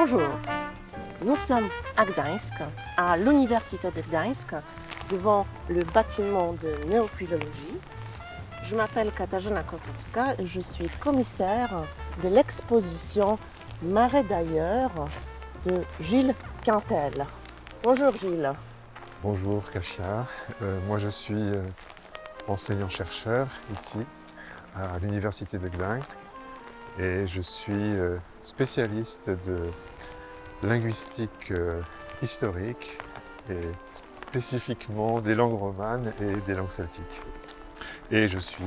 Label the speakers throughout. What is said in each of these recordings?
Speaker 1: Bonjour, nous sommes à Gdańsk, à l'Université de Gdańsk, devant le bâtiment de néophilologie. Je m'appelle Katarzyna Kotowska et je suis commissaire de l'exposition Marais d'ailleurs de Gilles Quintel. Bonjour Gilles.
Speaker 2: Bonjour Kasia, moi je suis enseignant-chercheur ici à l'Université de Gdańsk et je suis spécialiste de linguistique historique et spécifiquement des langues romanes et des langues celtiques. Et je suis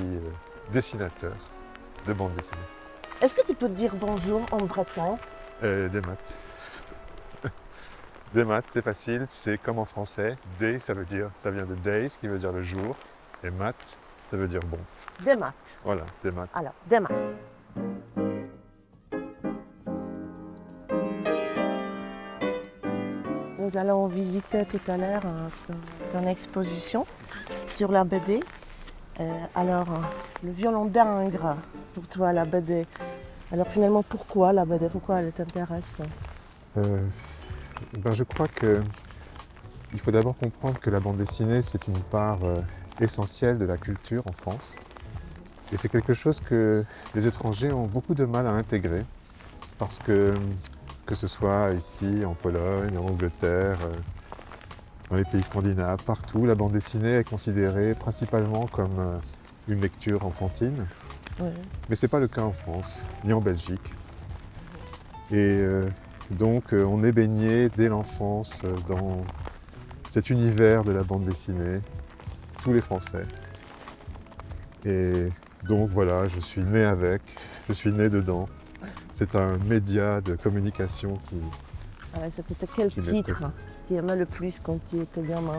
Speaker 2: dessinateur de bande dessinée.
Speaker 1: Est-ce que tu peux dire bonjour en breton?
Speaker 2: Des maths. Des maths, c'est facile, c'est comme en français. Des, ça vient de days, qui veut dire le jour, et maths, ça veut dire bon.
Speaker 1: Des maths.
Speaker 2: Voilà, des maths.
Speaker 1: Alors, des maths. Nous allons visiter tout à l'heure ton exposition sur la BD. Le violon d'Ingres, pour toi, la BD. Alors finalement, pourquoi la BD? Pourquoi elle t'intéresse?
Speaker 2: Je crois qu'il faut d'abord comprendre que la bande dessinée, c'est une part essentielle de la culture en France. Et c'est quelque chose que les étrangers ont beaucoup de mal à intégrer, parce que ce soit ici, en Pologne, en Angleterre, dans les pays scandinaves, partout, la bande dessinée est considérée principalement comme une lecture enfantine.
Speaker 1: Oui.
Speaker 2: Mais ce n'est pas le cas en France, ni en Belgique. Et donc on est baigné dès l'enfance dans cet univers de la bande dessinée, tous les Français. Et donc voilà, je suis né avec, je suis né dedans. C'est un média de communication qui...
Speaker 1: C'était quel titre tu aimais le plus quand tu étais gamin?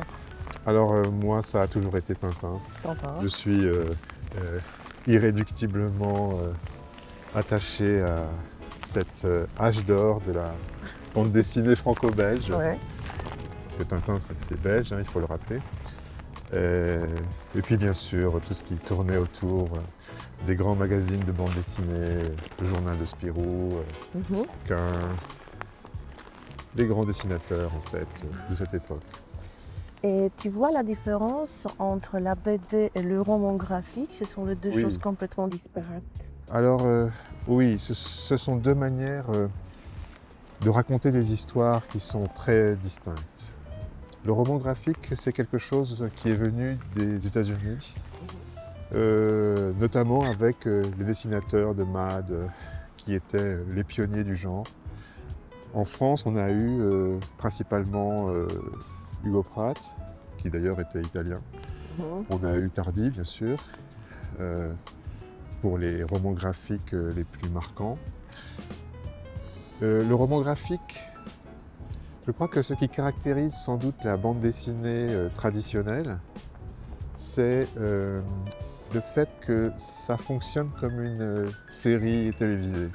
Speaker 2: Alors moi, ça a toujours été Tintin.
Speaker 1: Tintin.
Speaker 2: Je suis irréductiblement attaché à cet âge d'or de la bande dessinée franco-belge.
Speaker 1: Ouais.
Speaker 2: Parce que Tintin, c'est belge, hein, il faut le rappeler. Et puis bien sûr, tout ce qui tournait autour des grands magazines de bande dessinée, le journal de Spirou, Quin, les grands dessinateurs en fait de cette époque.
Speaker 1: Et tu vois la différence entre la BD et le roman graphique? Ce sont les deux choses complètement disparates.
Speaker 2: Alors oui, ce sont deux manières de raconter des histoires qui sont très distinctes. Le roman graphique, c'est quelque chose qui est venu des États-Unis, notamment avec les dessinateurs de Mad, qui étaient les pionniers du genre. En France, on a eu principalement Hugo Pratt, qui d'ailleurs était italien. On a eu Tardi, bien sûr, pour les romans graphiques les plus marquants. Le roman graphique, je crois que ce qui caractérise sans doute la bande dessinée traditionnelle, c'est le fait que ça fonctionne comme une série télévisée.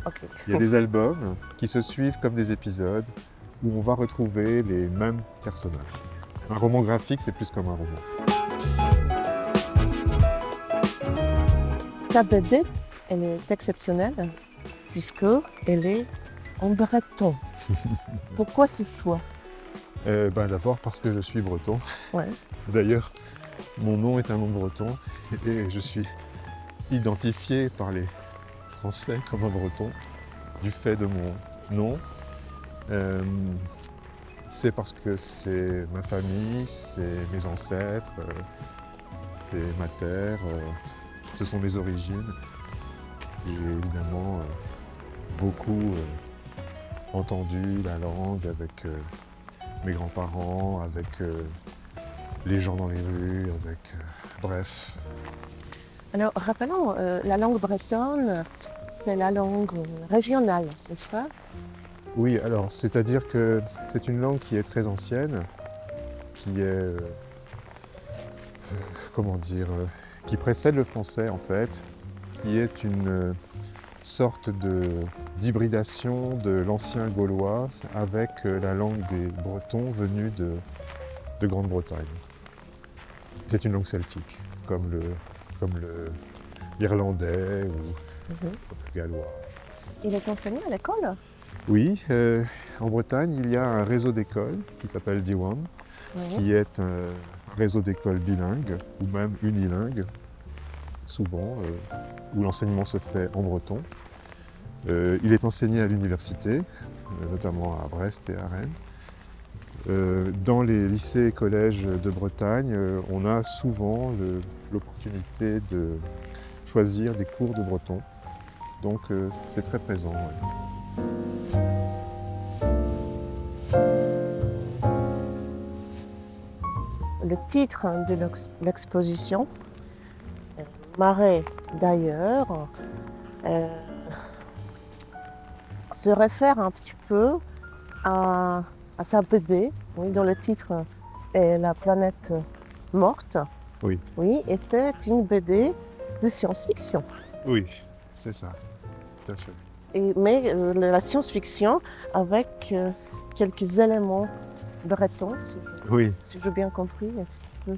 Speaker 1: Okay.
Speaker 2: Il y a des albums qui se suivent comme des épisodes où on va retrouver les mêmes personnages. Un roman graphique, c'est plus comme un roman.
Speaker 1: Ta BD, elle est exceptionnelle puisqu'elle est en breton. Pourquoi ce choix?
Speaker 2: D'abord parce que je suis breton.
Speaker 1: Ouais.
Speaker 2: D'ailleurs, mon nom est un nom breton et je suis identifié par les Français comme un breton du fait de mon nom. C'est parce que c'est ma famille, c'est mes ancêtres, c'est ma terre, ce sont mes origines. Et évidemment, beaucoup entendu la langue avec mes grands-parents, avec les gens dans les rues, avec... bref.
Speaker 1: Alors, rappelons, la langue bretonne, c'est la langue régionale, n'est-ce pas?
Speaker 2: Oui, alors, c'est-à-dire que c'est une langue qui est très ancienne, qui est... comment dire, qui précède le français en fait, qui est une sorte d'hybridation de l'ancien gaulois avec la langue des Bretons venus de Grande-Bretagne. C'est une langue celtique, comme l'irlandais ou le gallois.
Speaker 1: Il est enseigné à l'école?
Speaker 2: Oui, en Bretagne, il y a un réseau d'écoles qui s'appelle Diwan,
Speaker 1: Oui.
Speaker 2: qui est un réseau d'écoles bilingues ou même unilingues, souvent, où l'enseignement se fait en breton. Il est enseigné à l'université, notamment à Brest et à Rennes. Dans les lycées et collèges de Bretagne, on a souvent l'opportunité de choisir des cours de breton. Donc c'est très présent. Ouais.
Speaker 1: Le titre de l'exposition, Marais d'ailleurs, euh, se réfère un petit peu à ta BD, oui, dont le titre est La planète morte.
Speaker 2: Oui.
Speaker 1: Oui, et c'est une BD de science-fiction.
Speaker 2: Oui, c'est ça, tout à fait.
Speaker 1: Mais la science-fiction avec quelques éléments bretons,
Speaker 2: Oui.
Speaker 1: si j'ai bien compris. Est-ce que tu peux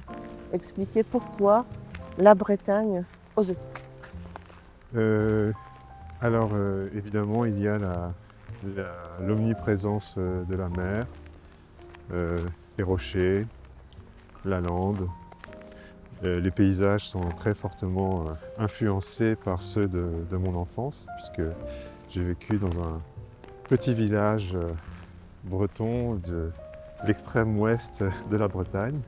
Speaker 1: expliquer pourquoi la Bretagne aux États-Unis?
Speaker 2: Alors évidemment, il y a l'omniprésence de la mer, les rochers, la lande. Les paysages sont très fortement influencés par ceux de mon enfance, puisque j'ai vécu dans un petit village breton de l'extrême ouest de la Bretagne.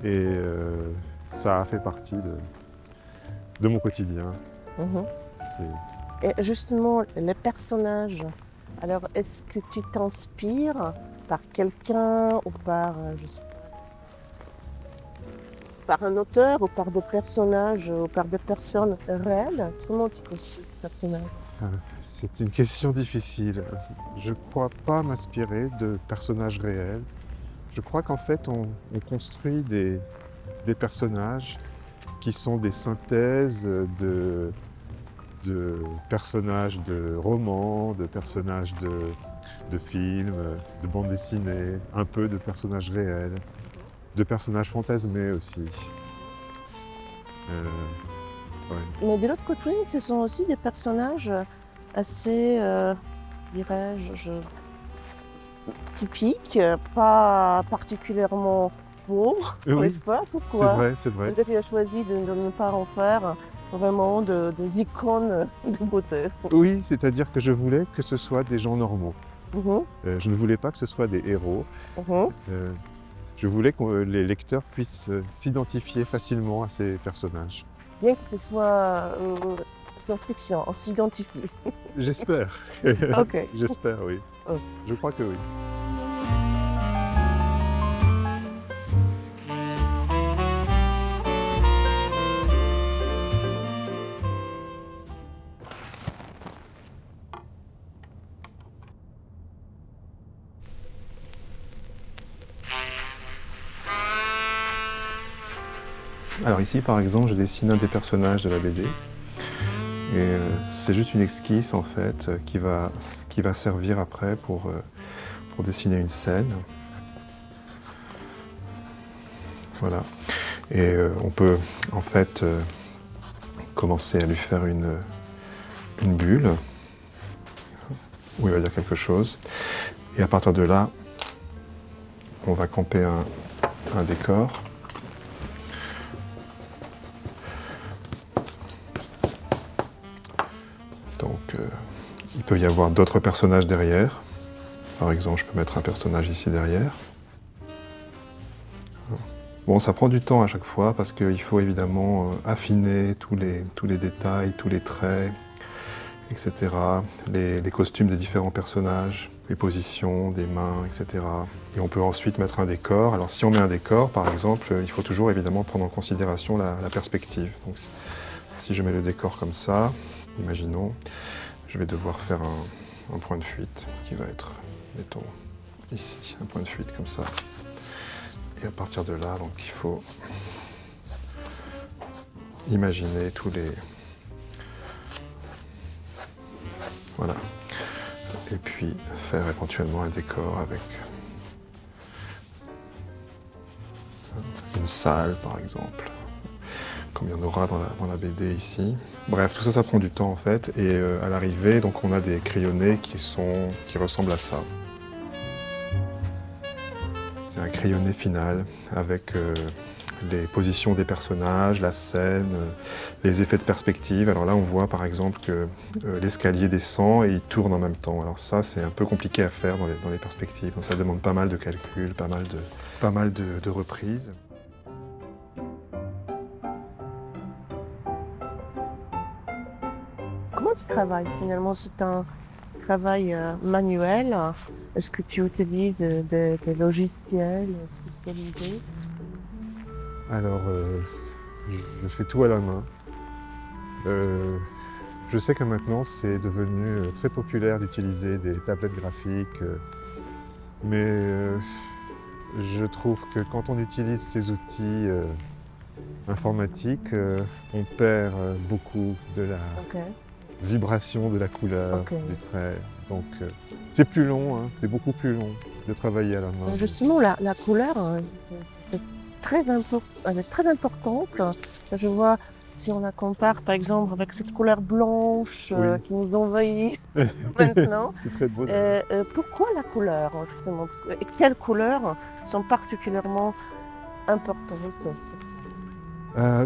Speaker 2: Et ça a fait partie de mon quotidien.
Speaker 1: Mhm.
Speaker 2: C'est-
Speaker 1: Et justement, les personnages, alors est-ce que tu t'inspires par quelqu'un ou par, je sais pas, par un auteur ou par des personnages ou par des personnes réelles? Comment tu construis ce personnage?
Speaker 2: C'est une question difficile. Je ne crois pas m'inspirer de personnages réels. Je crois qu'en fait, on construit des personnages qui sont des synthèses de personnages de romans, de personnages de films, de bandes dessinées, un peu de personnages réels, de personnages fantasmés aussi. Ouais.
Speaker 1: Mais de l'autre côté, ce sont aussi des personnages assez, dirais-je, typiques, pas particulièrement beaux,
Speaker 2: Oui,
Speaker 1: n'est-ce pas?
Speaker 2: c'est
Speaker 1: Pourquoi?
Speaker 2: vrai, c'est vrai.
Speaker 1: Est-ce que tu as choisi de ne pas en faire vraiment des icônes de beauté?
Speaker 2: Oui, c'est-à-dire que je voulais que ce soit des gens normaux.
Speaker 1: Mhm,
Speaker 2: Je ne voulais pas que ce soit des héros.
Speaker 1: mhm.
Speaker 2: Je voulais que les lecteurs puissent s'identifier facilement à ces personnages.
Speaker 1: Bien que ce soit science-fiction, on s'identifie.
Speaker 2: J'espère.
Speaker 1: Ok.
Speaker 2: J'espère, oui.
Speaker 1: Oh.
Speaker 2: Je crois que oui. Alors ici, par exemple, je dessine un des personnages de la BD. Et c'est juste une esquisse, en fait, qui va servir après pour dessiner une scène. Voilà. Et on peut, en fait, commencer à lui faire une bulle, où il va dire quelque chose. Et à partir de là, on va camper un décor. Donc, il peut y avoir d'autres personnages derrière. Par exemple, je peux mettre un personnage ici derrière. Bon, ça prend du temps à chaque fois parce qu'il faut évidemment affiner tous les détails, tous les traits, etc. Les costumes des différents personnages, les positions des mains, etc. Et on peut ensuite mettre un décor. Alors si on met un décor, par exemple, il faut toujours évidemment prendre en considération la perspective. Donc, si je mets le décor comme ça, imaginons, je vais devoir faire un point de fuite qui va être, mettons, ici, un point de fuite comme ça. Et à partir de là, donc, il faut imaginer tous les... Voilà. Et puis faire éventuellement un décor avec une salle, par exemple.
Speaker 3: comme il y en aura dans la BD ici. Bref, tout ça, ça prend du temps en fait, et à l'arrivée, donc on a des crayonnés qui ressemblent à ça. C'est un crayonné final avec les positions des personnages, la scène, les effets de perspective. Alors là, on voit par exemple que l'escalier descend et il tourne en même temps. Alors ça, c'est un peu compliqué à faire dans les perspectives. Donc ça demande pas mal de calculs, pas mal de reprises.
Speaker 1: Comment tu travailles finalement? C'est un travail manuel. Est-ce que tu utilises des logiciels spécialisés?
Speaker 2: Alors, je fais tout à la main. Je sais que maintenant, c'est devenu très populaire d'utiliser des tablettes graphiques, mais je trouve que quand on utilise ces outils informatiques, on perd beaucoup de la
Speaker 1: Ok.
Speaker 2: vibration de la couleur
Speaker 1: Ok.
Speaker 2: du trait. Donc, c'est plus long, hein, c'est beaucoup plus long de travailler à la main.
Speaker 1: Justement, la couleur, c'est elle est très importante. Je vois, si on la compare par exemple avec cette couleur blanche
Speaker 2: Oui.
Speaker 1: qui nous envahit maintenant,
Speaker 2: C'est très beau.
Speaker 1: pourquoi la couleur justement? Et quelles couleurs sont particulièrement importantes?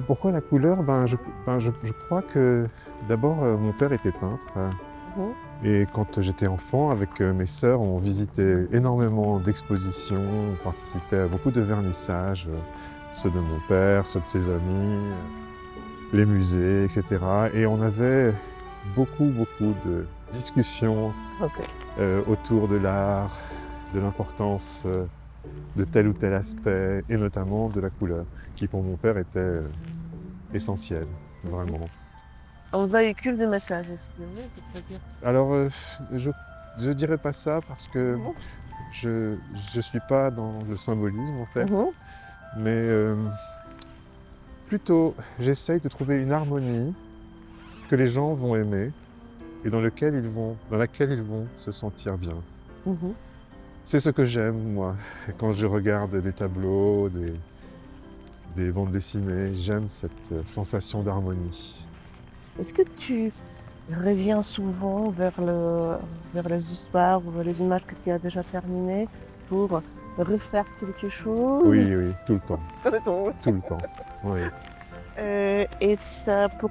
Speaker 2: Pourquoi la couleur? Je crois que d'abord, mon père était peintre.
Speaker 1: Mhm.
Speaker 2: Et quand j'étais enfant, avec mes sœurs, on visitait énormément d'expositions, on participait à beaucoup de vernissages, ceux de mon père, ceux de ses amis, les musées, etc. Et on avait beaucoup de discussions
Speaker 1: Ok.
Speaker 2: autour de l'art, de l'importance de tel ou tel aspect, et notamment de la couleur, qui pour mon père était essentielle, vraiment.
Speaker 1: On véhicule des messages, c'est vrai, je peux dire.
Speaker 2: Alors, je dirais pas ça parce que
Speaker 1: Mhm.
Speaker 2: je suis pas dans le symbolisme en fait,
Speaker 1: Mhm.
Speaker 2: mais plutôt j'essaye de trouver une harmonie que les gens vont aimer et dans laquelle ils vont se sentir bien.
Speaker 1: Mhm.
Speaker 2: C'est ce que j'aime moi quand je regarde des tableaux, des bandes dessinées, j'aime cette sensation d'harmonie.
Speaker 1: Est-ce que tu reviens souvent vers les histoires ou vers les images que tu as déjà terminées pour refaire quelque chose?
Speaker 2: Oui, oui, tout le temps, tout le temps. Oui.
Speaker 1: Et ça, pour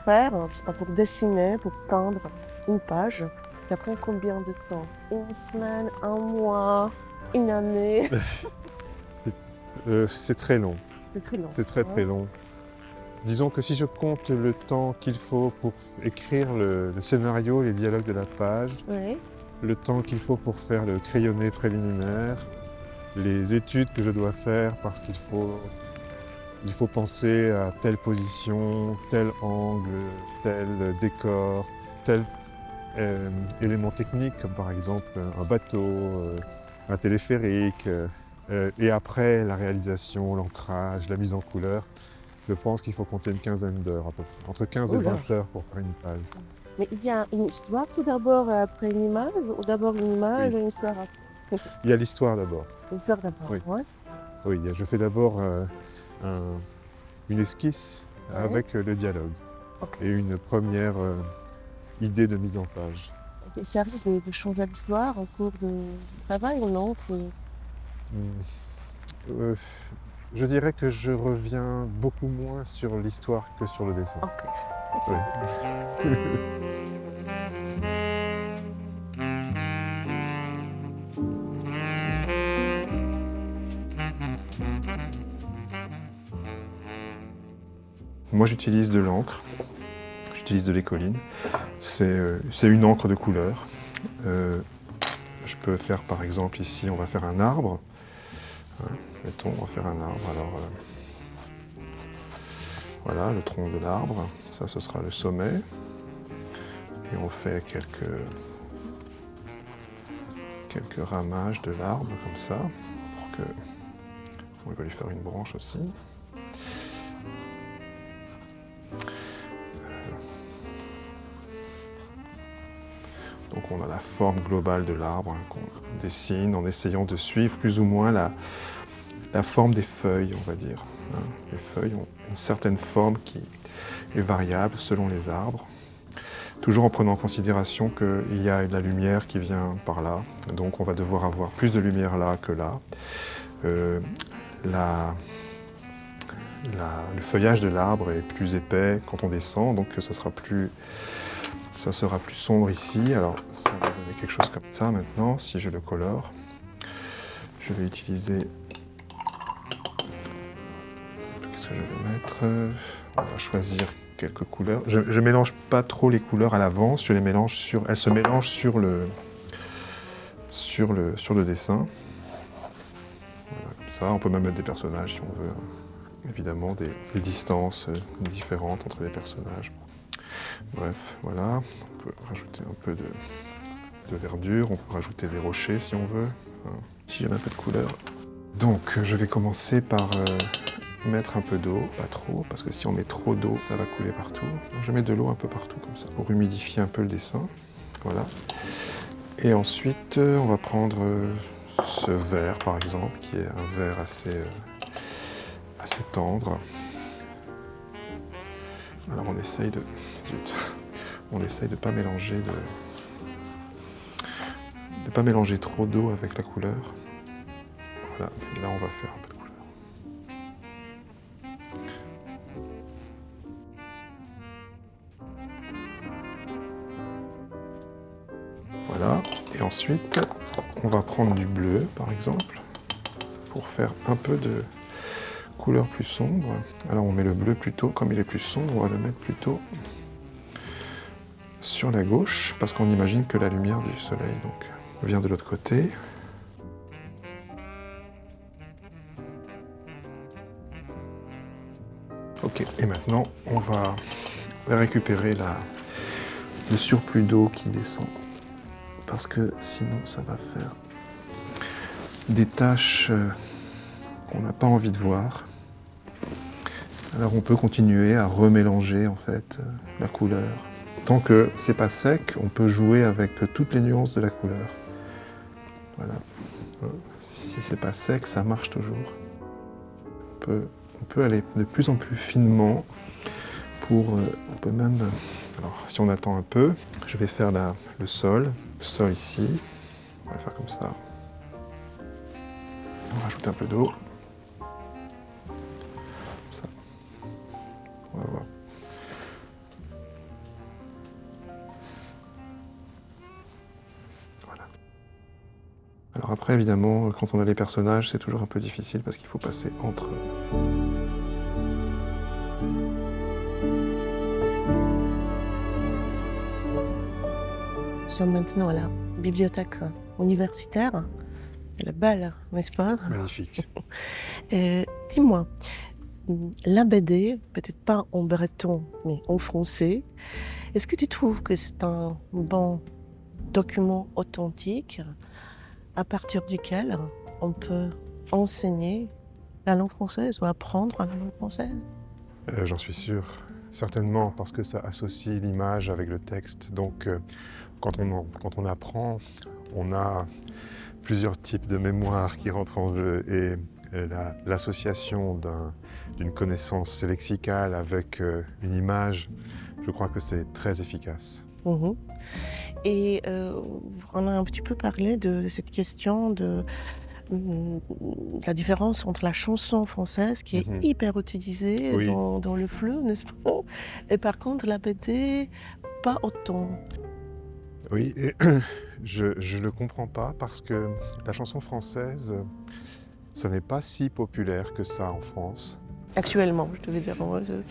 Speaker 1: faire, pour dessiner, pour peindre une page, ça prend combien de temps? Une semaine, un mois, une année?
Speaker 2: C'est très long,
Speaker 1: C'est très long.
Speaker 2: c'est très
Speaker 1: hein.
Speaker 2: long. Disons que si je compte le temps qu'il faut pour écrire le scénario, les dialogues de la page,
Speaker 1: Oui.
Speaker 2: le temps qu'il faut pour faire le crayonné préliminaire, les études que je dois faire parce il faut penser à telle position, tel angle, tel décor, tel élément technique, comme par exemple un bateau, un téléphérique, et après la réalisation, l'ancrage, la mise en couleur. Je pense qu'il faut compter une quinzaine d'heures à peu près, entre 15 et
Speaker 1: Oula.
Speaker 2: 20 heures pour faire une page.
Speaker 1: Mais il y a une histoire tout d'abord après une image, ou d'abord une image
Speaker 2: Oui.
Speaker 1: et une histoire après?
Speaker 2: Il y a l'histoire d'abord.
Speaker 1: Une histoire d'abord,
Speaker 2: Oui.
Speaker 1: ouais.
Speaker 2: Oui, je fais d'abord une esquisse
Speaker 1: Ouais.
Speaker 2: avec le dialogue
Speaker 1: Ok.
Speaker 2: et une première idée de mise en page.
Speaker 1: Et ça arrive de changer l'histoire au cours du travail ou non?
Speaker 2: Euh, je dirais que je reviens beaucoup moins sur l'histoire que sur le dessin.
Speaker 1: Ok.
Speaker 2: Oui.
Speaker 3: Moi, j'utilise de l'encre, j'utilise de l'écoline. C'est une encre de couleur. Je peux faire, par exemple, ici, on va faire un arbre. Hein, mettons, on va faire un arbre. Alors, voilà, le tronc de l'arbre. Ça, ce sera le sommet. Et on fait quelques ramages de l'arbre, comme ça. On va lui faire une branche aussi. Donc on a la forme globale de l'arbre qu'on dessine en essayant de suivre plus ou moins la forme des feuilles, on va dire. Hein. Les feuilles ont une certaine forme qui est variable selon les arbres, toujours en prenant en considération qu'il y a de la lumière qui vient par là, donc on va devoir avoir plus de lumière là que là. Le feuillage de l'arbre est plus épais quand on descend, donc ça sera plus sombre ici. Alors ça va donner quelque chose comme ça maintenant, si je le colore. Je vais utiliser... Qu'est-ce que je vais mettre? On va choisir quelques couleurs. Je ne mélange pas trop les couleurs à l'avance, elles se mélangent sur le dessin. Voilà, comme ça, on peut même mettre des personnages si on veut. Évidemment, des distances différentes entre les personnages. Bref, voilà. On peut rajouter un peu de verdure, on peut rajouter des rochers si on veut. Si j'aime un peu de couleur. Donc, je vais commencer par mettre un peu d'eau, pas trop, parce que si on met trop d'eau, ça va couler partout. Donc, je mets de l'eau un peu partout, comme ça, pour humidifier un peu le dessin. Voilà. Et ensuite, on va prendre ce vert, par exemple, qui est un vert assez tendre. Alors on essaye de pas mélanger pas mélanger trop d'eau avec la couleur. Voilà, et là on va faire un peu de couleur. Voilà, et ensuite on va prendre du bleu par exemple pour faire un peu de couleur plus sombre. Alors on met le bleu plutôt, comme il est plus sombre, on va le mettre plutôt sur la gauche, parce qu'on imagine que la lumière du soleil donc, vient de l'autre côté. Ok, et maintenant on va récupérer le surplus d'eau qui descend, parce que sinon ça va faire des taches qu'on n'a pas envie de voir. Alors on peut continuer à remélanger en fait la couleur. Tant que c'est pas sec, on peut jouer avec toutes les nuances de la couleur. Voilà. Si c'est pas sec, ça marche toujours. On peut aller de plus en plus finement on peut même... Alors si on attend un peu, je vais faire le sol ici. On va le faire comme ça. On rajoute un peu d'eau. Ça. On va voir. Voilà. Alors après, évidemment, quand on a les personnages, c'est toujours un peu difficile parce qu'il faut passer entre eux.
Speaker 1: Nous sommes maintenant à la bibliothèque universitaire. Elle est belle, n'est-ce pas?
Speaker 3: Magnifique.
Speaker 1: Dis-moi, la BD, peut-être pas en breton, mais en français, est-ce que tu trouves que c'est un bon document authentique à partir duquel on peut enseigner la langue française ou apprendre la langue française?
Speaker 3: J'en suis sûr. Certainement, parce que ça associe l'image avec le texte. Donc, quand on apprend, on a plusieurs types de mémoire qui rentrent en jeu. Et l'association d'une connaissance lexicale avec une image, je crois que c'est très efficace.
Speaker 1: Mhm. Et on a un petit peu parlé de cette question de la différence entre la chanson française qui est hyper utilisée
Speaker 3: Oui.
Speaker 1: dans le fleu, n'est-ce pas? Et par contre la BD, pas autant.
Speaker 3: Oui, et je le comprends pas parce que la chanson française, ça n'est pas si populaire que ça en France.
Speaker 1: Actuellement, je devais dire.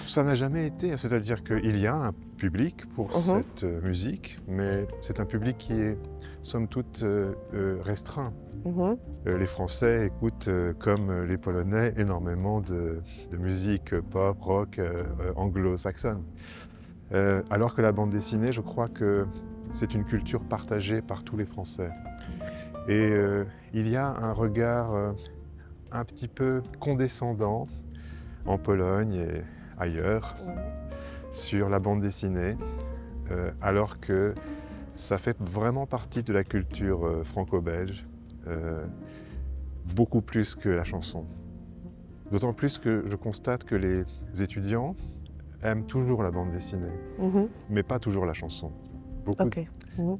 Speaker 3: Ça n'a jamais été, c'est-à-dire qu'il y a un public pour cette musique, mais c'est un public qui est, somme toute, restreint. Les Français écoutent, comme les Polonais, énormément de musique pop, rock, anglo-saxonne. Alors que la bande dessinée, je crois que c'est une culture partagée par tous les Français. Et il y a un regard un petit peu condescendant en Pologne et ailleurs sur la bande dessinée, alors que ça fait vraiment partie de la culture franco-belge, beaucoup plus que la chanson.
Speaker 2: D'autant plus que je constate que les étudiants aiment toujours la bande dessinée,
Speaker 1: Mhm.
Speaker 2: mais pas toujours la chanson.
Speaker 1: Ok. Mhm.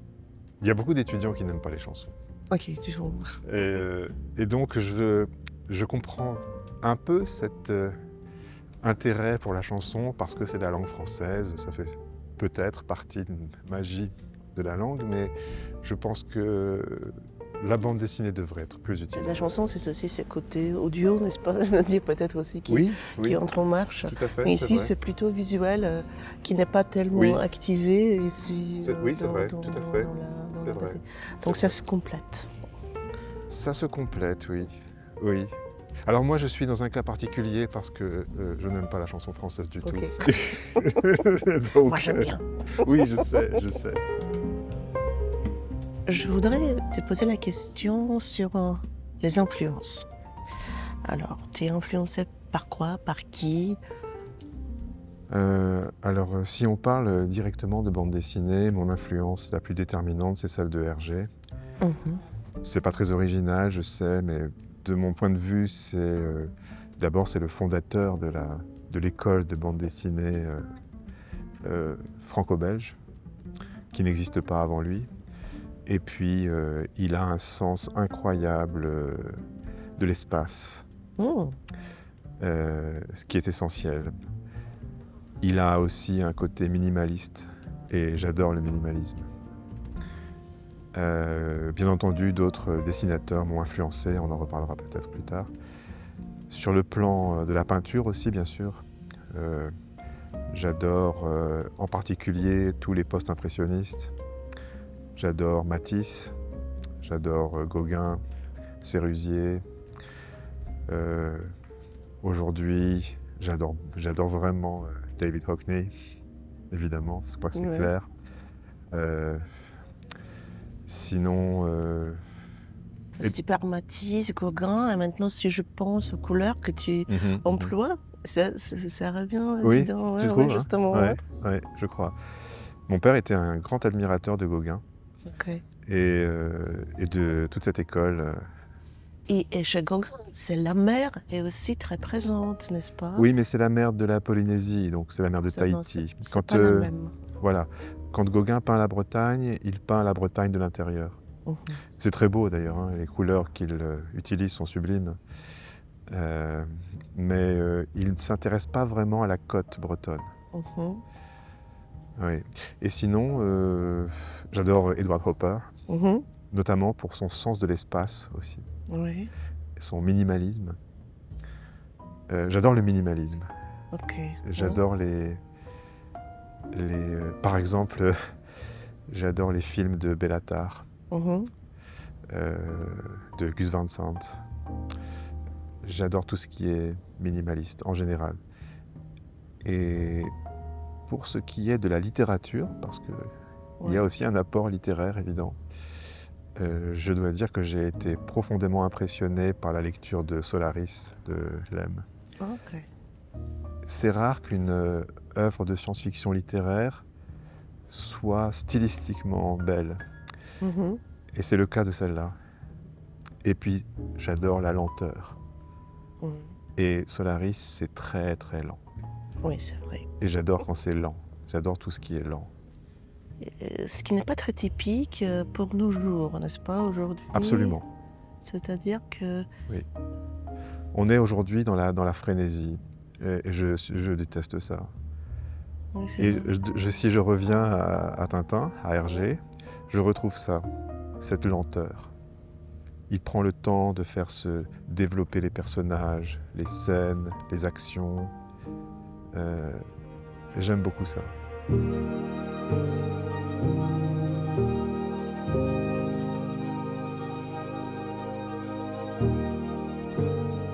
Speaker 2: Il y a beaucoup d'étudiants qui n'aiment pas les chansons.
Speaker 1: Ok, toujours.
Speaker 2: Et donc, je comprends un peu cet intérêt pour la chanson parce que c'est la langue française, ça fait peut-être partie d'une magie de la langue, mais je pense que la bande dessinée devrait être plus utile.
Speaker 1: La chanson, c'est aussi ses côtés audio, n'est-ce pas? C'est-à-dire peut-être aussi qui
Speaker 2: Oui,
Speaker 1: entre en marche.
Speaker 2: tout à fait.
Speaker 1: Mais ici,
Speaker 2: vrai.
Speaker 1: c'est plutôt visuel, qui n'est pas tellement
Speaker 2: Oui.
Speaker 1: activé ici.
Speaker 2: Oui, c'est vrai, tout à fait. C'est vrai.
Speaker 1: Donc ça se complète.
Speaker 2: Ça se complète, oui. Oui. Alors moi, je suis dans un cas particulier parce que je n'aime pas la chanson française du
Speaker 1: Ok.
Speaker 2: tout. Donc,
Speaker 1: Moi, j'aime bien.
Speaker 2: Oui, je sais.
Speaker 1: Je voudrais te poser la question sur les influences. Alors, tu es influencé par quoi? Par qui?
Speaker 2: Alors, si on parle directement de bande dessinée, mon influence la plus déterminante, c'est celle de Hergé.
Speaker 1: Mhm.
Speaker 2: C'est pas très original, je sais, mais de mon point de vue, d'abord c'est le fondateur de l'école de bande dessinée franco-belge, qui n'existe pas avant lui. Et puis, il a un sens incroyable de l'espace,
Speaker 1: Oh.
Speaker 2: ce qui est essentiel. Il a aussi un côté minimaliste, et j'adore le minimalisme. Bien entendu, d'autres dessinateurs m'ont influencé, on en reparlera peut-être plus tard. Sur le plan de la peinture aussi, bien sûr. J'adore en particulier tous les post-impressionnistes. J'adore Matisse, j'adore Gauguin, Sérusier. Aujourd'hui, j'adore vraiment David Hockney, évidemment, je crois que c'est
Speaker 1: Ouais.
Speaker 2: clair. Sinon,
Speaker 1: Si tu parles Matisse, Gauguin, et maintenant si je pense aux couleurs que tu emploies, ça revient
Speaker 2: Oui,
Speaker 1: évident.
Speaker 2: tu
Speaker 1: Ouais,
Speaker 2: trouves,
Speaker 1: ouais, justement. Ouais.
Speaker 2: Ouais, je crois. Mon père était un grand admirateur de Gauguin
Speaker 1: Ok.
Speaker 2: et de toute cette école.
Speaker 1: Et chez Gauguin, c'est la mer est aussi très présente, n'est-ce pas?
Speaker 2: Oui, mais c'est la mer de la Polynésie, donc c'est la mer de
Speaker 1: Non,
Speaker 2: Tahiti.
Speaker 1: c'est pas la même.
Speaker 2: Voilà, quand Gauguin peint la Bretagne, il peint la Bretagne de l'intérieur.
Speaker 1: Mhm.
Speaker 2: C'est très beau d'ailleurs, hein, les couleurs qu'il utilise sont sublimes. Mais il ne s'intéresse pas vraiment à la côte bretonne.
Speaker 1: Mhm.
Speaker 2: Oui. Et sinon, j'adore Edward Hopper,
Speaker 1: Mhm.
Speaker 2: notamment pour son sens de l'espace aussi,
Speaker 1: Oui.
Speaker 2: son minimalisme. J'adore le minimalisme.
Speaker 1: Ok.
Speaker 2: J'adore par exemple, j'adore les films de Béla Tarr,
Speaker 1: Mhm.
Speaker 2: de Gus Van Sant. J'adore tout ce qui est minimaliste en général. Et pour ce qui est de la littérature, parce qu'il y a aussi un apport littéraire évident, je dois dire que j'ai été profondément impressionné par la lecture de Solaris de Lem.
Speaker 1: Ok.
Speaker 2: C'est rare qu'une œuvre de science-fiction littéraire soit stylistiquement belle.
Speaker 1: Mhm.
Speaker 2: Et c'est le cas de celle-là. Et puis, j'adore la lenteur.
Speaker 1: Mhm.
Speaker 2: Et Solaris, c'est très très lent.
Speaker 1: Oui, c'est vrai.
Speaker 2: Et j'adore quand c'est lent. J'adore tout ce qui est lent.
Speaker 1: Ce qui n'est pas très typique pour nos jours, n'est-ce pas, aujourd'hui?
Speaker 2: Absolument.
Speaker 1: C'est-à-dire que...
Speaker 2: On est aujourd'hui dans la frénésie. Et je déteste ça.
Speaker 1: Oui, c'est
Speaker 2: Et
Speaker 1: vrai.
Speaker 2: si je reviens à Tintin, à Hergé, je retrouve ça, cette lenteur. Il prend le temps de faire se développer les personnages, les scènes, les actions. J'aime beaucoup ça.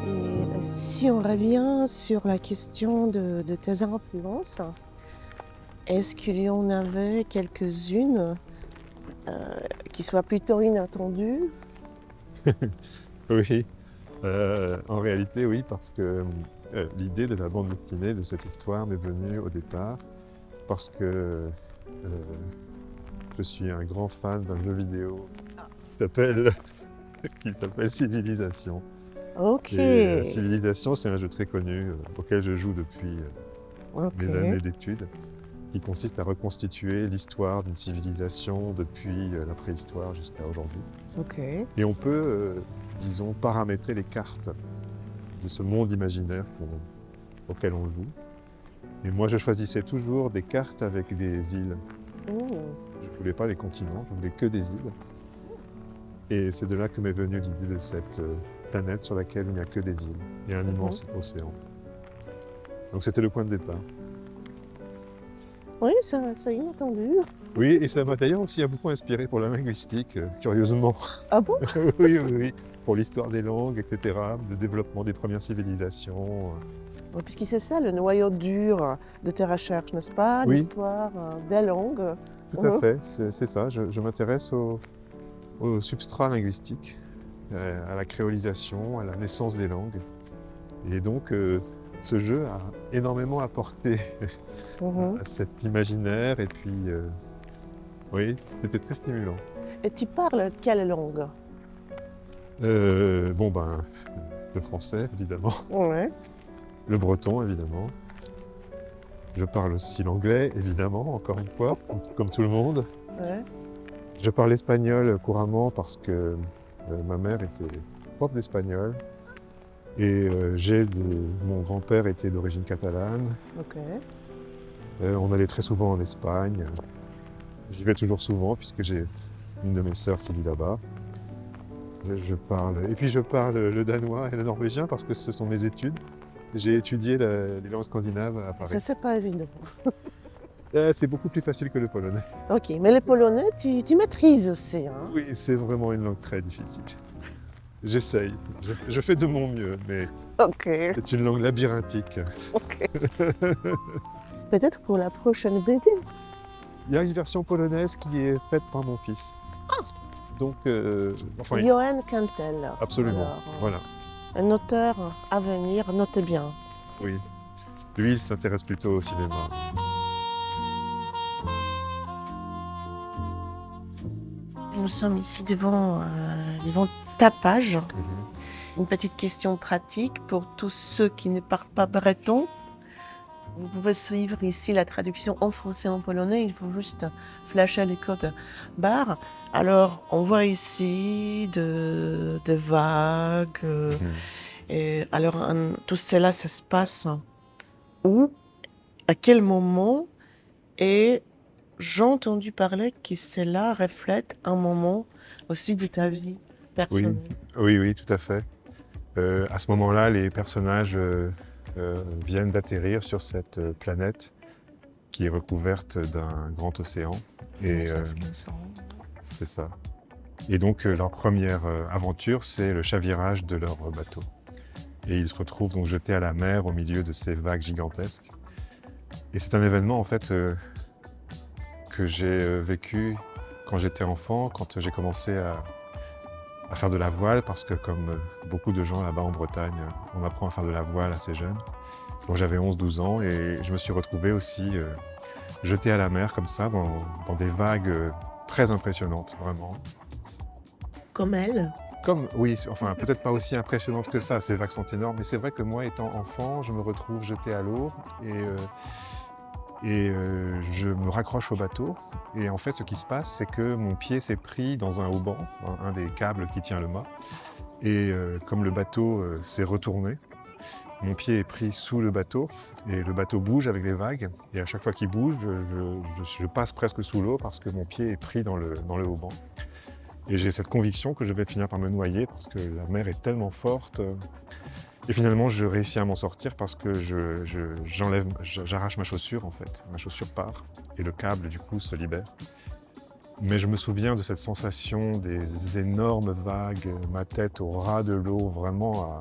Speaker 1: Et si on revient sur la question de tes influences, est-ce qu'il y en avait quelques-unes qui soient plutôt inattendues?
Speaker 2: Oui, en réalité oui, parce que l'idée de la bande dessinée, de cette histoire m'est venue au départ parce que je suis un grand fan d'un jeu vidéo qui s'appelle Civilisation.
Speaker 1: Ok.
Speaker 2: Et Civilisation, c'est un jeu très connu auquel je joue depuis
Speaker 1: Ok.
Speaker 2: des années d'études, qui consiste à reconstituer l'histoire d'une civilisation depuis la préhistoire jusqu'à aujourd'hui.
Speaker 1: Ok.
Speaker 2: Et on peut, disons, paramétrer les cartes de ce monde imaginaire auquel on joue. Et moi, je choisissais toujours des cartes avec des îles.
Speaker 1: Oh.
Speaker 2: Je ne voulais pas les continents, je voulais que des îles. Et c'est de là que m'est venue l'idée de cette planète sur laquelle il n'y a que des îles et un immense océan. Donc c'était le point de départ.
Speaker 1: Oui, c'est inattendu.
Speaker 2: Oui, et ça m'a d'ailleurs aussi beaucoup inspiré pour la linguistique, curieusement.
Speaker 1: Ah bon?
Speaker 2: Oui, oui, oui. Pour l'histoire des langues, etc., le développement des premières civilisations.
Speaker 1: Oui, puisque c'est ça le noyau dur de tes recherches, n'est-ce pas?
Speaker 2: Oui.
Speaker 1: L'histoire des langues.
Speaker 2: Tout à fait, c'est ça. Je m'intéresse au substrat linguistique, à la créolisation, à la naissance des langues. Et donc, ce jeu a énormément apporté à cet imaginaire. Et puis, oui, c'était très stimulant.
Speaker 1: Et tu parles quelle langue?
Speaker 2: Bon, ben, le français, évidemment.
Speaker 1: Ouais.
Speaker 2: Le breton, évidemment. Je parle aussi l'anglais, évidemment, encore une fois, comme tout le monde.
Speaker 1: Ouais.
Speaker 2: Je parle espagnol couramment parce que ma mère était prof d'espagnol et mon grand-père était d'origine catalane.
Speaker 1: Ok.
Speaker 2: On allait très souvent en Espagne. J'y vais toujours souvent puisque j'ai une de mes sœurs qui vit là-bas. Et puis je parle le danois et le norvégien parce que ce sont mes études. J'ai étudié les langues scandinaves à Paris.
Speaker 1: Ça, c'est pas évident.
Speaker 2: C'est beaucoup plus facile que le polonais.
Speaker 1: Ok, mais le polonais, tu maîtrises aussi. Hein?
Speaker 2: Oui, c'est vraiment une langue très difficile. J'essaye, je fais de mon mieux, mais
Speaker 1: Ok.
Speaker 2: c'est une langue labyrinthique.
Speaker 1: Ok. Peut-être pour la prochaine BD.
Speaker 2: Il y a une version polonaise qui est faite par mon fils. Donc, enfin,
Speaker 1: Johan Cantel.
Speaker 2: absolument,
Speaker 1: Alors,
Speaker 2: voilà.
Speaker 1: un auteur à venir, notez bien.
Speaker 2: Oui. Lui, il s'intéresse plutôt au cinéma.
Speaker 1: Nous sommes ici devant ta page. Une petite question pratique pour tous ceux qui ne parlent pas breton. Vous pouvez suivre ici la traduction en français et en polonais. Il faut juste flasher les codes barres. Alors, on voit ici de vagues. Et alors, tout cela, ça se passe où? À quel moment? Et j'ai entendu parler que cela reflète un moment aussi de ta vie personnelle.
Speaker 2: Oui, tout à fait. À ce moment-là, les personnages viennent d'atterrir sur cette planète qui est recouverte d'un grand océan. Et c'est ça. Et donc, leur première aventure, c'est le chavirage de leur bateau. Et ils se retrouvent donc jetés à la mer au milieu de ces vagues gigantesques. Et c'est un événement, en fait, que j'ai vécu quand j'étais enfant, quand j'ai commencé à faire de la voile, parce que comme beaucoup de gens là-bas en Bretagne, on apprend à faire de la voile assez jeune. Donc j'avais 11-12 ans et je me suis retrouvé aussi jeté à la mer comme ça, dans des vagues très impressionnantes, vraiment.
Speaker 1: Comme elle.
Speaker 2: Oui, enfin peut-être pas aussi impressionnantes que ça, ces vagues sont énormes, mais c'est vrai que moi étant enfant, je me retrouve jeté à l'eau et je me raccroche au bateau. Et en fait, ce qui se passe, c'est que mon pied s'est pris dans un hauban, un des câbles qui tient le mât. Et comme le bateau s'est retourné, mon pied est pris sous le bateau et le bateau bouge avec les vagues. Et à chaque fois qu'il bouge, je passe presque sous l'eau parce que mon pied est pris dans le hauban. Et j'ai cette conviction que je vais finir par me noyer parce que la mer est tellement forte. Et finalement, je réussis à m'en sortir parce que j'arrache ma chaussure en fait. Ma chaussure part et le câble du coup se libère. Mais je me souviens de cette sensation des énormes vagues, ma tête au ras de l'eau, vraiment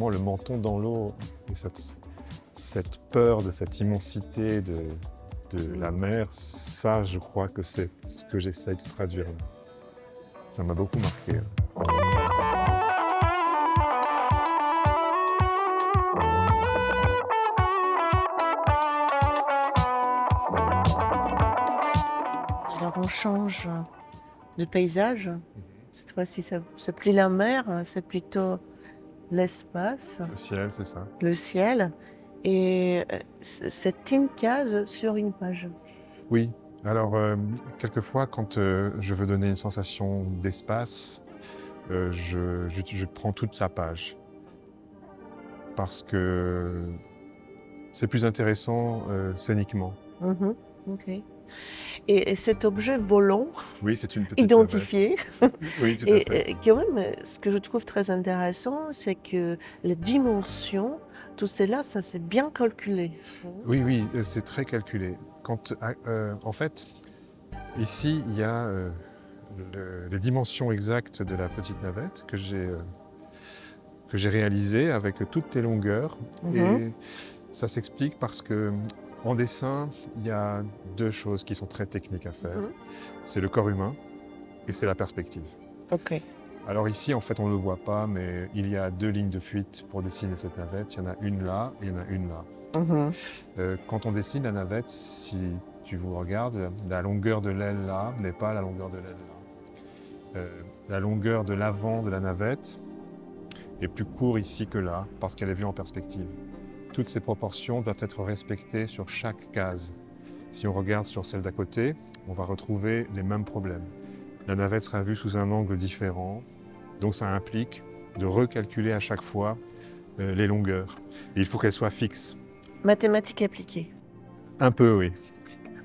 Speaker 2: le menton dans l'eau. Et cette peur de cette immensité de la mer, ça je crois que c'est ce que j'essaye de traduire. Ça m'a beaucoup marqué.
Speaker 1: Alors on change de paysage. Cette fois-ci, c'est plus la mer, c'est plutôt l'espace,
Speaker 2: Le ciel, c'est ça.
Speaker 1: le ciel, et c'est une case sur une page.
Speaker 2: Oui. Alors, quelquefois, quand je veux donner une sensation d'espace, je prends toute la page. Parce que c'est plus intéressant scéniquement.
Speaker 1: Mhm. Ok. Et cet objet volant,
Speaker 2: Oui, c'est une petite
Speaker 1: identifié,
Speaker 2: navette. Oui, tout à fait.
Speaker 1: et quand même, ce que je trouve très intéressant, c'est que les dimensions, tout cela, ça c'est bien calculé.
Speaker 2: Oui, oui, c'est très calculé. En fait, ici, il y a les dimensions exactes de la petite navette que j'ai réalisée avec toutes les longueurs.
Speaker 1: Mhm.
Speaker 2: Et ça s'explique parce que en dessin, il y a deux choses qui sont très techniques à faire.
Speaker 1: Mhm.
Speaker 2: C'est le corps humain et c'est la perspective.
Speaker 1: Ok.
Speaker 2: Alors ici, en fait, on ne le voit pas, mais il y a deux lignes de fuite pour dessiner cette navette. Il y en a une là et il y en a une là.
Speaker 1: Mhm.
Speaker 2: Quand on dessine la navette, si tu vous regardes, la longueur de l'aile là n'est pas la longueur de l'aile là. La longueur de l'avant de la navette est plus court ici que là, parce qu'elle est vue en perspective. Toutes ces proportions doivent être respectées sur chaque case. Si on regarde sur celle d'à côté, on va retrouver les mêmes problèmes. La navette sera vue sous un angle différent, donc ça implique de recalculer à chaque fois les longueurs. Et il faut qu'elles soient fixes.
Speaker 1: Mathématiques appliquées.
Speaker 2: Un peu, oui.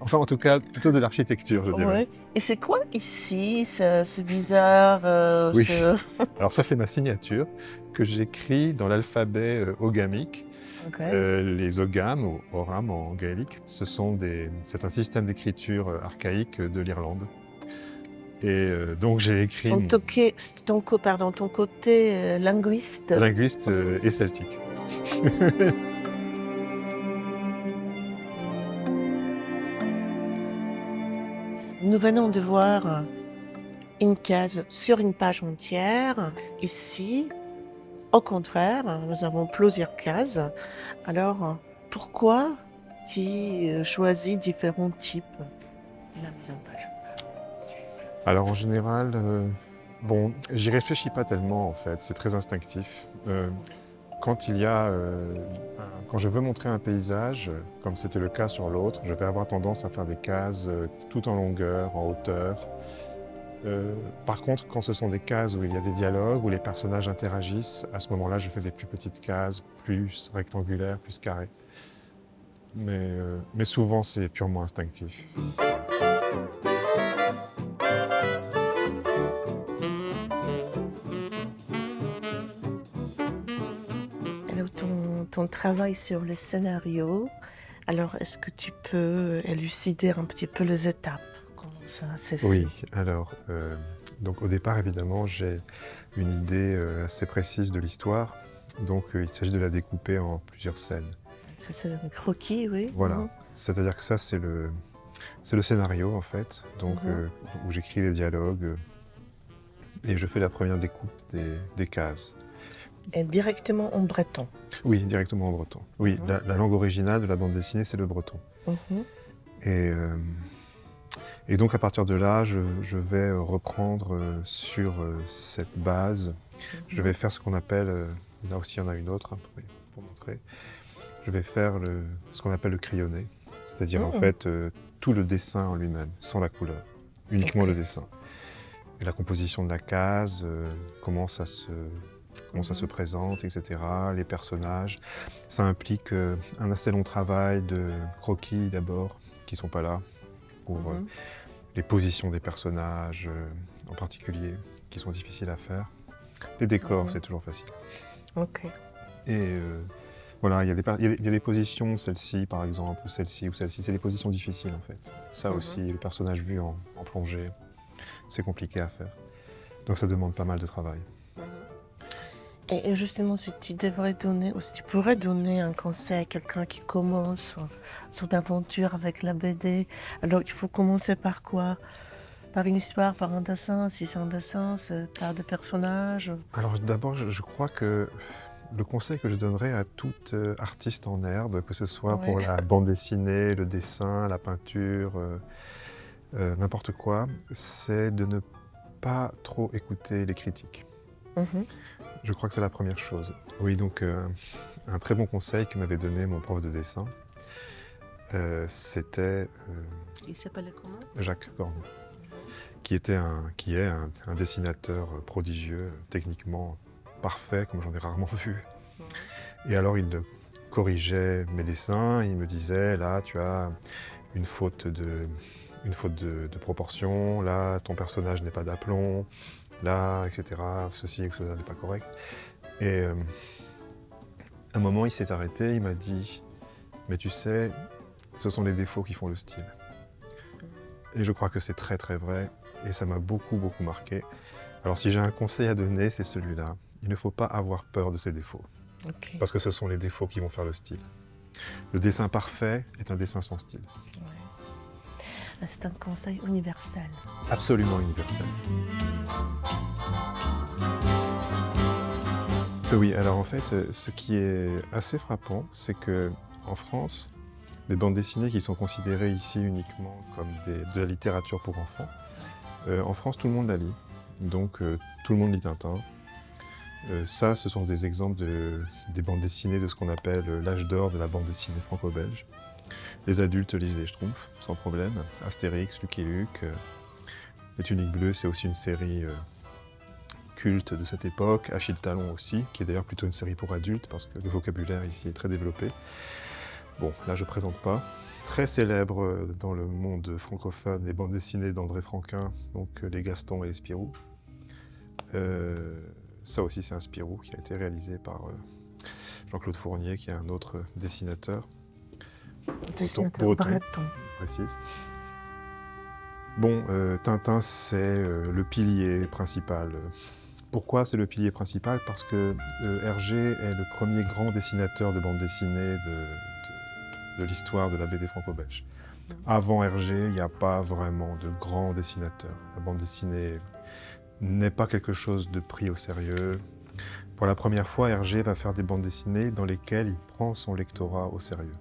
Speaker 2: Enfin, en tout cas, plutôt de l'architecture, je dirais.
Speaker 1: Ouais. Et c'est quoi ici, ce bizarre,
Speaker 2: Oui.
Speaker 1: ce...
Speaker 2: Alors ça, c'est ma signature que j'écris dans l'alphabet ogamique.
Speaker 1: Ok.
Speaker 2: Les ogham, ou oram en gaélique, c'est un système d'écriture archaïque de l'Irlande. Et donc j'ai écrit
Speaker 1: Ton côté linguiste.
Speaker 2: linguiste et celtique.
Speaker 1: Nous venons de voir une case sur une page entière. Ici, au contraire, nous avons plusieurs cases. Alors, pourquoi tu choisis différents types de la mise en page?
Speaker 2: Alors en général, bon, j'y réfléchis pas tellement en fait, c'est très instinctif. Quand je veux montrer un paysage, comme c'était le cas sur l'autre, je vais avoir tendance à faire des cases tout en longueur, en hauteur. Par contre, quand ce sont des cases où il y a des dialogues, où les personnages interagissent, à ce moment-là, je fais des plus petites cases, plus rectangulaires, plus carrées. Mais souvent, c'est purement instinctif.
Speaker 1: Alors, ton travail sur le scénario, alors est-ce que tu peux élucider un petit peu les étapes? Comment ça s'est fait?
Speaker 2: Oui, alors, donc au départ, évidemment, j'ai une idée assez précise de l'histoire. Donc, il s'agit de la découper en plusieurs scènes.
Speaker 1: Ça, c'est un croquis, oui.
Speaker 2: Voilà,
Speaker 1: Mhm.
Speaker 2: c'est-à-dire que ça, c'est le scénario, en fait, donc, où j'écris les dialogues et je fais la première découpe des cases.
Speaker 1: Et directement en breton.
Speaker 2: Oui, directement en breton. Oui, la langue originale de la bande dessinée, c'est le breton.
Speaker 1: Mhm.
Speaker 2: Et donc, à partir de là, je vais reprendre sur cette base. Je vais faire ce qu'on appelle, là aussi il y en a une autre, hein, pour montrer. Je vais faire ce qu'on appelle le crayonné, c'est-à-dire en fait tout le dessin en lui-même, sans la couleur, uniquement le dessin. Et la composition de la case, comment ça se présente, etc., les personnages. Ça implique un assez long travail de croquis d'abord, qui ne sont pas là, pour les positions des personnages en particulier, qui sont difficiles à faire. Les décors, c'est toujours facile.
Speaker 1: Ok.
Speaker 2: Et voilà, il y a des positions, celle-ci par exemple, ou celle-ci, c'est des positions difficiles en fait. Ça aussi, le personnage vu en plongée, c'est compliqué à faire. Donc ça demande pas mal de travail.
Speaker 1: Et justement, si tu devrais donner, ou si tu pourrais donner un conseil à quelqu'un qui commence son aventure avec la BD, alors il faut commencer par quoi? Par une histoire, par un dessin, si c'est un dessin, c'est par des personnages?
Speaker 2: Alors d'abord, je crois que le conseil que je donnerais à tout artiste en herbe, que ce soit pour la bande dessinée, le dessin, la peinture, n'importe quoi, c'est de ne pas trop écouter les critiques.
Speaker 3: Je crois que c'est la première chose. Oui, donc un très bon conseil que m'avait donné mon prof de dessin, c'était
Speaker 1: Il s'appelle comment?
Speaker 3: Jacques Cornu, qui est un dessinateur prodigieux, techniquement parfait, comme j'en ai rarement vu. Et alors il corrigeait mes dessins, il me disait, là tu as une faute de proportion, là ton personnage n'est pas d'aplomb, là, etc. Ceci et cela n'est pas correct. Et à un moment, il s'est arrêté, il m'a dit « Mais tu sais, ce sont les défauts qui font le style. » Et je crois que c'est très très vrai, et ça m'a beaucoup beaucoup marqué. Alors si j'ai un conseil à donner, c'est celui-là. Il ne faut pas avoir peur de ses défauts, parce que ce sont les défauts qui vont faire le style. Le dessin parfait est un dessin sans style.
Speaker 1: Ouais. C'est un conseil universel.
Speaker 3: Absolument universel. Oui, alors en fait, ce qui est assez frappant, c'est que en France, des bandes dessinées qui sont considérées ici uniquement comme de la littérature pour enfants, en France, tout le monde la lit. Donc, tout le monde lit Tintin. Ça, ce sont des exemples des bandes dessinées de ce qu'on appelle l'âge d'or de la bande dessinée franco-belge. Les adultes lisent les Schtroumpfs, sans problème. Astérix, Lucky Luke. Les Tuniques Bleues, c'est aussi une série culte de cette époque. Achille Talon aussi, qui est d'ailleurs plutôt une série pour adultes, parce que le vocabulaire ici est très développé. Bon, là je ne présente pas. Très célèbre dans le monde francophone, les bandes dessinées d'André Franquin, donc les Gaston et les Spirou. Ça aussi c'est un Spirou qui a été réalisé par Jean-Claude Fournier, qui est un autre dessinateur.
Speaker 1: Dessinateur breton.
Speaker 3: Précise. Bon, Tintin c'est le pilier principal. Pourquoi c'est le pilier principal? Parce que Hergé est le premier grand dessinateur de bande dessinée de l'histoire de la BD franco-belge. Avant Hergé, il n'y a pas vraiment de grands dessinateurs. La bande dessinée n'est pas quelque chose de pris au sérieux. Pour la première fois, Hergé va faire des bandes dessinées dans lesquelles il prend son lectorat au sérieux.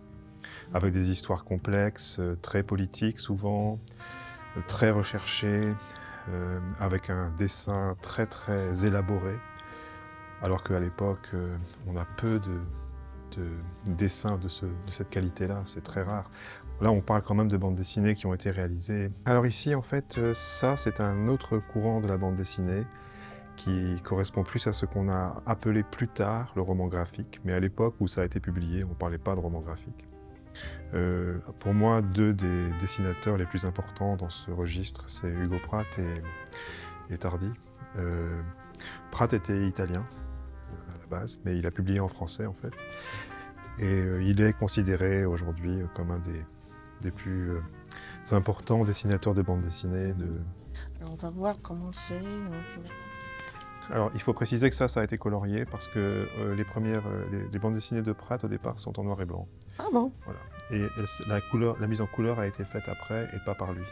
Speaker 3: Avec des histoires complexes, très politiques souvent, très recherchées, avec un dessin très très élaboré. Alors qu'à l'époque, on a peu de dessins de cette qualité-là, c'est très rare. Là, on parle quand même de bandes dessinées qui ont été réalisées. Alors ici, en fait, ça, c'est un autre courant de la bande dessinée qui correspond plus à ce qu'on a appelé plus tard le roman graphique. Mais à l'époque où ça a été publié, on ne parlait pas de roman graphique. Pour moi, deux des dessinateurs les plus importants dans ce registre, c'est Hugo Pratt et Tardi. Pratt était italien à la base, mais il a publié en français en fait. Et il est considéré aujourd'hui comme un des plus importants dessinateurs de bande dessinée.
Speaker 1: Alors, on va voir comment c'est.
Speaker 3: Alors, il faut préciser que ça a été colorié parce que les bandes dessinées de Pratt au départ sont en noir et blanc.
Speaker 1: Ah bon?
Speaker 3: Voilà. Et la mise en couleur a été faite après et pas par lui.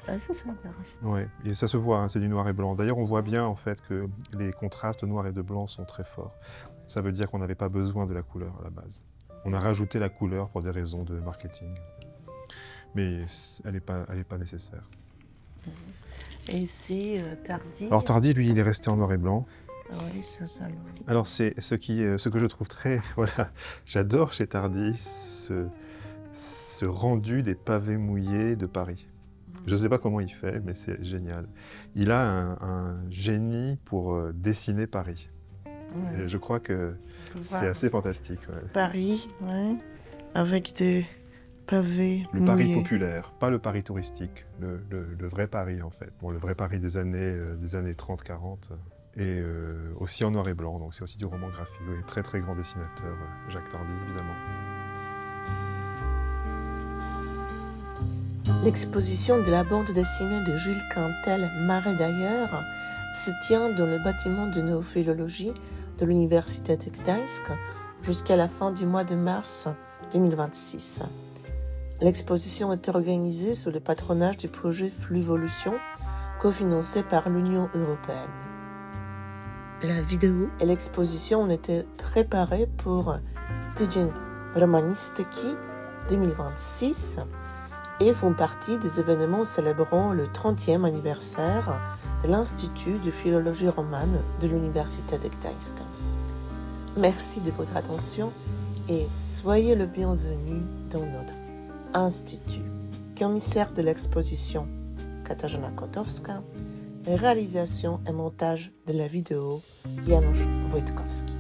Speaker 1: Ah, ça c'est intéressant.
Speaker 3: Ouais, et ça se voit, hein, c'est du noir et blanc. D'ailleurs, on voit bien en fait que les contrastes noir et de blanc sont très forts. Ça veut dire qu'on n'avait pas besoin de la couleur à la base. On a rajouté la couleur pour des raisons de marketing. Mais elle n'est pas nécessaire.
Speaker 1: Et c'est Tardi.
Speaker 3: Alors Tardi, lui, il est resté en noir et blanc.
Speaker 1: Oui, ça.
Speaker 3: Alors c'est ce que je trouve très... Voilà, j'adore chez Tardi ce rendu des pavés mouillés de Paris. Je ne sais pas comment il fait, mais c'est génial. Il a un génie pour dessiner Paris.
Speaker 1: Ouais.
Speaker 3: Et je crois que c'est assez fantastique. Ouais.
Speaker 1: Paris, ouais, avec des pavés
Speaker 3: Le
Speaker 1: mouillés.
Speaker 3: Paris populaire, pas le Paris touristique, le vrai Paris en fait. Bon, le vrai Paris des années 30-40. Et aussi en noir et blanc, donc c'est aussi du roman graphique. Oui, très très grand dessinateur, Jacques Tardy évidemment.
Speaker 1: L'exposition de la bande dessinée de Jules Cantel, Marais d'ailleurs, se tient dans le bâtiment de néophilologie de l'Université de Gdańsk jusqu'à la fin du mois de mars 2026. L'exposition est organisée sous le patronage du projet Fluvolution, cofinancé par l'Union européenne. La vidéo et l'exposition ont été préparées pour Tydzień Romanistyki 2026 et font partie des événements célébrant le 30e anniversaire de l'Institut de philologie romane de l'Université de Gdańsk. Merci de votre attention et soyez le bienvenu dans notre institut. Commissaire de l'exposition Katarzyna Kotowska, réalisation et montage de la vidéo Janusz Wojtkowski.